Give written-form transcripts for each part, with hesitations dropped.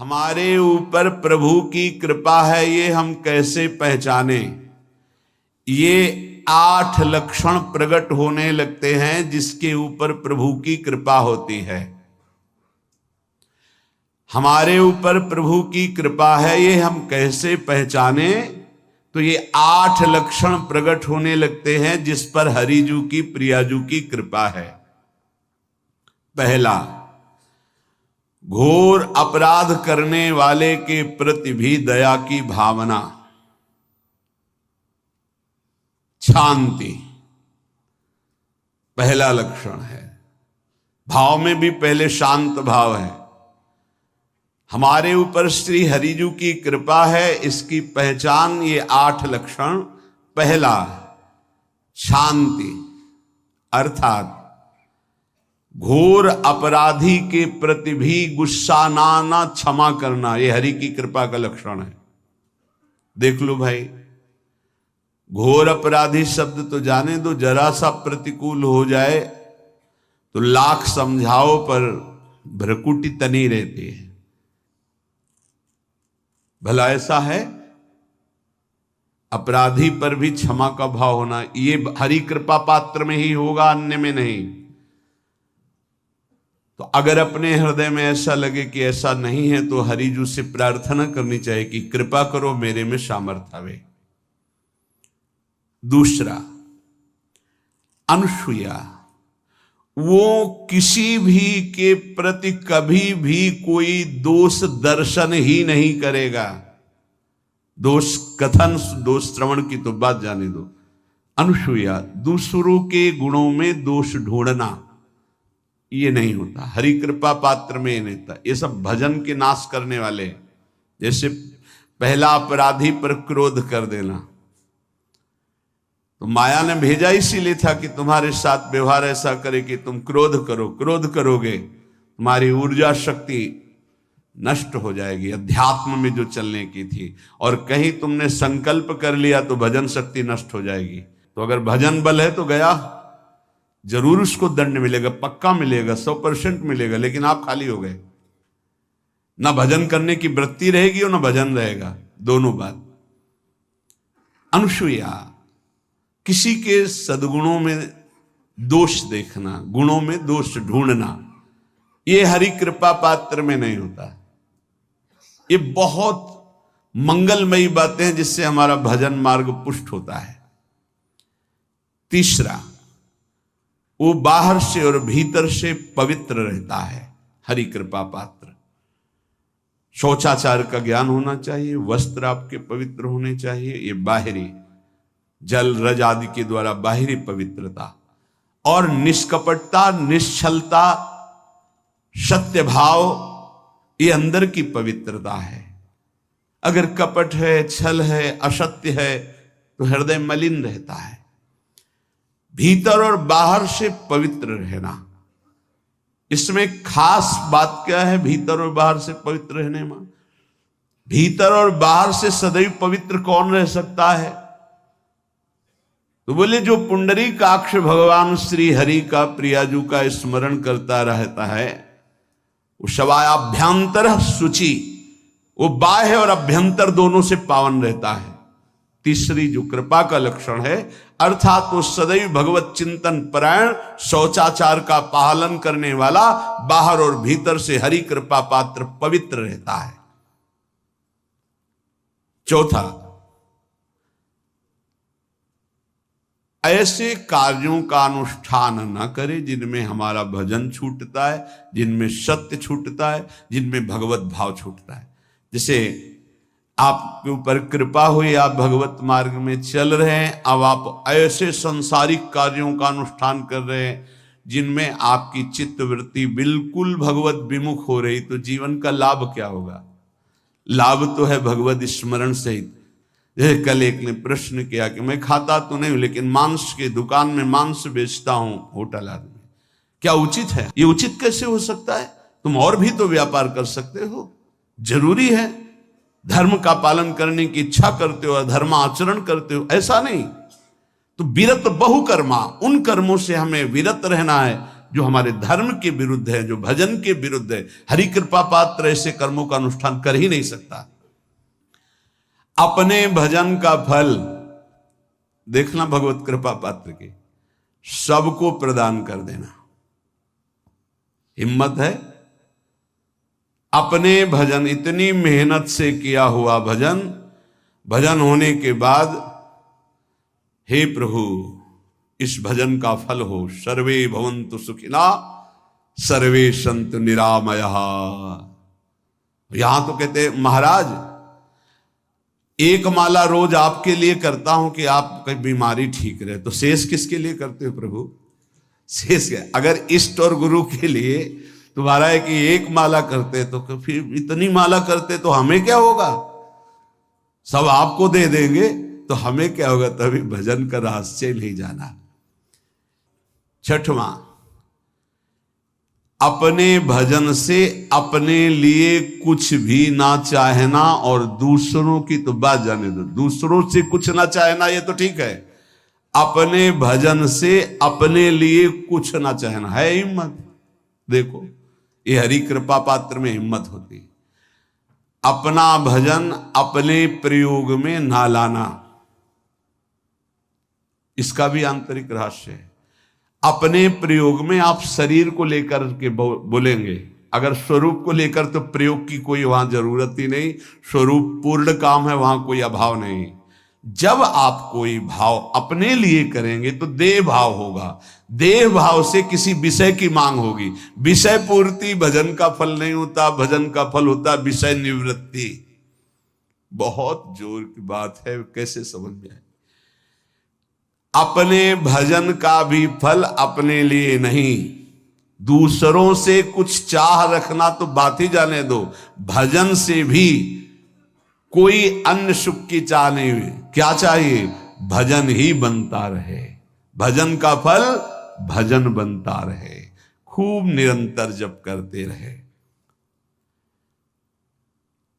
हमारे ऊपर प्रभु की कृपा है ये हम कैसे पहचाने। ये 8 लक्षण प्रकट होने लगते हैं जिसके ऊपर प्रभु की कृपा होती है। हमारे ऊपर प्रभु की कृपा है ये हम कैसे पहचाने, तो ये 8 लक्षण प्रकट होने लगते हैं जिस पर हरिजू की प्रियाजू की कृपा है। पहला, घोर अपराध करने वाले के प्रति भी दया की भावना, शांति पहला लक्षण है। भाव में भी पहले शांत भाव है। हमारे ऊपर श्री हरिजू की कृपा है, इसकी पहचान ये 8 लक्षण। पहला, शांति, अर्थात घोर अपराधी के प्रति भी गुस्सा ना क्षमा करना, ये हरि की कृपा का लक्षण है। देख लो भाई, घोर अपराधी शब्द तो जाने दो, जरा सा प्रतिकूल हो जाए तो लाख समझाओ पर भ्रकुटी तनी रहती है। भला ऐसा है? अपराधी पर भी क्षमा का भाव होना, ये हरि कृपा पात्र में ही होगा, अन्य में नहीं। तो अगर अपने हृदय में ऐसा लगे कि ऐसा नहीं है तो हरिजू से प्रार्थना करनी चाहिए कि कृपा करो, मेरे में सामर्थ्य आवे। दूसरा, अनुसूया, वो किसी भी के प्रति कभी भी कोई दोष दर्शन ही नहीं करेगा। दोष कथन, दोष श्रवण की तो बात जाने दो। अनुसूया, दूसरों के गुणों में दोष ढूंढना ये नहीं होता। हरि कृपा पात्र में ये नहीं होता। ये सब भजन के नाश करने वाले। जैसे पहला अपराधी पर क्रोध कर देना, तो माया ने भेजा इसीलिए था कि तुम्हारे साथ व्यवहार ऐसा करे कि तुम क्रोध करो। क्रोध करोगे तुम्हारी ऊर्जा शक्ति नष्ट हो जाएगी, अध्यात्म में जो चलने की थी। और कहीं तुमने संकल्प कर लिया तो भजन शक्ति नष्ट हो जाएगी। तो अगर भजन बल है तो गया, जरूर उसको दंड मिलेगा, पक्का मिलेगा, 100% मिलेगा, लेकिन आप खाली हो गए। ना भजन करने की वृत्ति रहेगी और ना भजन रहेगा, दोनों बात। अनुसूया, किसी के सद्गुणों में दोष देखना, गुणों में दोष ढूंढना, ये हरि कृपा पात्र में नहीं होता। ये बहुत मंगलमयी बातें हैं जिससे हमारा भजन मार्ग पुष्ट होता है। तीसरा, वो बाहर से और भीतर से पवित्र रहता है, हरि कृपा पात्र। शौचाचार का ज्ञान होना चाहिए, वस्त्र आपके पवित्र होने चाहिए, ये बाहरी जल रज आदि के द्वारा बाहरी पवित्रता। और निष्कपटता, निश्चलता, सत्य भाव, ये अंदर की पवित्रता है। अगर कपट है, छल है, असत्य है तो हृदय मलिन रहता है। भीतर और बाहर से पवित्र रहना, इसमें खास बात क्या है? भीतर और बाहर से पवित्र रहने में, भीतर और बाहर से सदैव पवित्र कौन रह सकता है? तो बोले जो पुंडरीकाक्ष भगवान श्री हरि का प्रियाजू का स्मरण करता रहता है, वो शवायाभ्यंतर शुचि, वो बाह्य और अभ्यंतर दोनों से पावन रहता है। तीसरी जो कृपा का लक्षण है, अर्थात वो सदैव भगवत चिंतन परायण, शौचाचार का पालन करने वाला, बाहर और भीतर से हरि कृपा पात्र पवित्र रहता है। चौथा, ऐसे कार्यों का अनुष्ठान न करे जिनमें हमारा भजन छूटता है, जिनमें सत्य छूटता है, जिनमें भगवत भाव छूटता है। जैसे आपके ऊपर कृपा हुई, आप भगवत मार्ग में चल रहे हैं, अब आप ऐसे संसारिक कार्यों का अनुष्ठान कर रहे हैं जिनमें आपकी चित्तवृत्ति बिल्कुल भगवत विमुख हो रही, तो जीवन का लाभ क्या होगा? लाभ तो है भगवत स्मरण सहित। जैसे कल एक ने प्रश्न किया कि मैं खाता तो नहीं हूं लेकिन मांस के दुकान में मांस बेचता हूं, होटल आदमी, क्या उचित है? ये उचित कैसे हो सकता है? तुम और भी तो व्यापार कर सकते हो। जरूरी है धर्म का पालन करने की इच्छा करते हो, धर्म आचरण करते हो, ऐसा नहीं। तो विरत बहुकर्मा, उन कर्मों से हमें विरत रहना है जो हमारे धर्म के विरुद्ध है, जो भजन के विरुद्ध है। हरि कृपा पात्र ऐसे कर्मों का अनुष्ठान कर ही नहीं सकता। अपने भजन का फल देखना भगवत कृपा पात्र के, सबको प्रदान कर देना। हिम्मत है? अपने भजन, इतनी मेहनत से किया हुआ भजन, भजन होने के बाद हे प्रभु इस भजन का फल हो, सर्वे भवन्तु सुखिना सर्वे सन्तु निरामयः। यहां तो कहते महाराज एक माला रोज आपके लिए करता हूं कि आपकी बीमारी ठीक रहे, तो शेष किसके लिए करते हो प्रभु? शेष क्या? अगर इष्ट और गुरु के लिए तुम्हारा है कि एक माला करते तो फिर इतनी माला करते तो हमें क्या होगा? सब आपको दे देंगे तो हमें क्या होगा? तभी भजन का रहस्य नहीं जाना। छठवां, अपने भजन से अपने लिए कुछ भी ना चाहना और दूसरों की तो बात जाने दो, दूसरों से कुछ ना चाहना ये तो ठीक है, अपने भजन से अपने लिए कुछ ना चाहना है हिम्मत। देखो ये हरि कृपा पात्र में हिम्मत होती है। अपना भजन अपने प्रयोग में ना लाना, इसका भी आंतरिक रहस्य है। अपने प्रयोग में आप शरीर को लेकर के बोलेंगे, अगर स्वरूप को लेकर तो प्रयोग की कोई वहां जरूरत ही नहीं, स्वरूप पूर्ण काम है, वहां कोई अभाव नहीं। जब आप कोई भाव अपने लिए करेंगे तो देह भाव होगा, देह भाव से किसी विषय की मांग होगी। विषय पूर्ति भजन का फल नहीं होता, भजन का फल होता विषय निवृत्ति। बहुत जोर की बात है, कैसे समझ में आए? अपने भजन का भी फल अपने लिए नहीं, दूसरों से कुछ चाह रखना तो बात ही जाने दो, भजन से भी कोई अन्य सुख की चाह नहीं हुई। क्या चाहिए? भजन ही बनता रहे, भजन का फल भजन बनता रहे, खूब निरंतर जप करते रहे।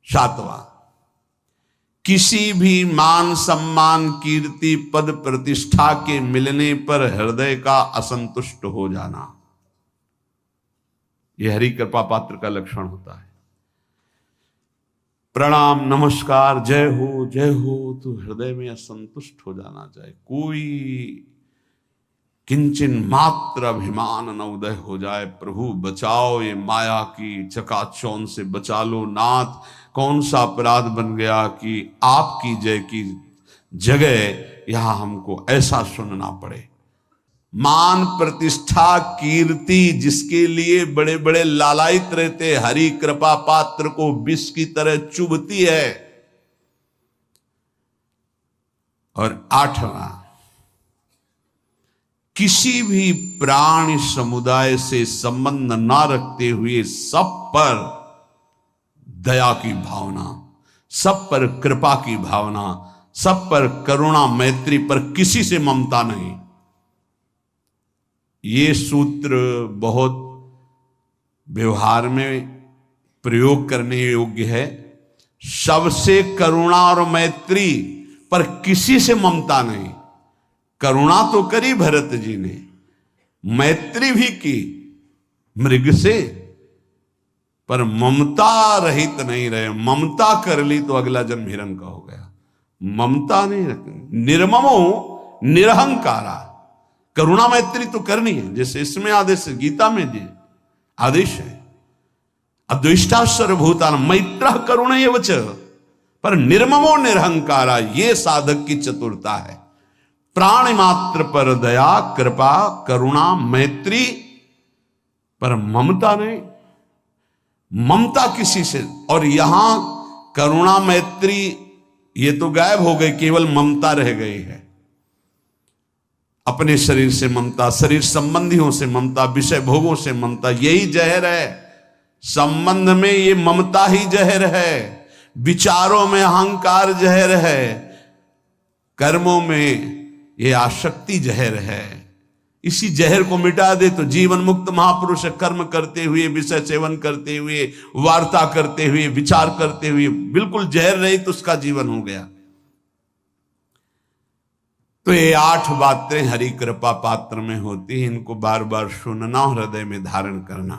सातवां, किसी भी मान सम्मान कीर्ति पद प्रतिष्ठा के मिलने पर हृदय का असंतुष्ट हो जाना, यह हरि कृपा पात्र का लक्षण होता है। प्रणाम नमस्कार जय हो तो हृदय में असंतुष्ट हो जाना चाहिए। कोई किंचन मात्र अभिमान न उदय हो जाए। प्रभु बचाओ, ये माया की चकाचौंध से बचा लो नाथ। कौन सा अपराध बन गया कि आपकी जय की जगह यहां हमको ऐसा सुनना पड़े। मान प्रतिष्ठा कीर्ति जिसके लिए बड़े बड़े लालायित रहते, हरि कृपा पात्र को विष की तरह चुभती है। और आठवां, किसी भी प्राणी समुदाय से संबंध ना रखते हुए सब पर दया की भावना, सब पर कृपा की भावना, सब पर करुणा मैत्री, पर किसी से ममता नहीं। ये सूत्र बहुत व्यवहार में प्रयोग करने योग्य है। सबसे करुणा और मैत्री, पर किसी से ममता नहीं। करुणा तो करी भरत जी ने, मैत्री भी की मृग से, पर ममता रहित नहीं रहे। ममता कर ली तो अगला जन्म हिरण का हो गया। ममता नहीं रखनी। निर्ममो निरहंकारा, करुणा मैत्री तो करनी है, जैसे इसमें आदेश गीता में जी आदेश है, अद्वेष्टा सर्वभूतान मैत्र करुण एवच, पर निर्ममो निरहंकारा, ये साधक की चतुरता है। प्राणी मात्र पर दया कृपा करुणा मैत्री, पर ममता नहीं। ममता किसी से, और यहां करुणा मैत्री ये तो गायब हो गई, केवल ममता रह गई है। अपने शरीर से ममता, शरीर संबंधियों से ममता, विषय भोगों से ममता, यही जहर है। संबंध में ये ममता ही जहर है, विचारों में अहंकार जहर है, कर्मों में ये आसक्ति जहर है। इसी जहर को मिटा दे तो जीवन मुक्त महापुरुष कर्म करते हुए, विषय सेवन करते हुए, वार्ता करते हुए, विचार करते हुए, बिल्कुल जहर रहित उसका जीवन हो गया। तो ये 8 बातें हरि कृपा पात्र में होती हैं, इनको बार बार सुनना, हृदय में धारण करना।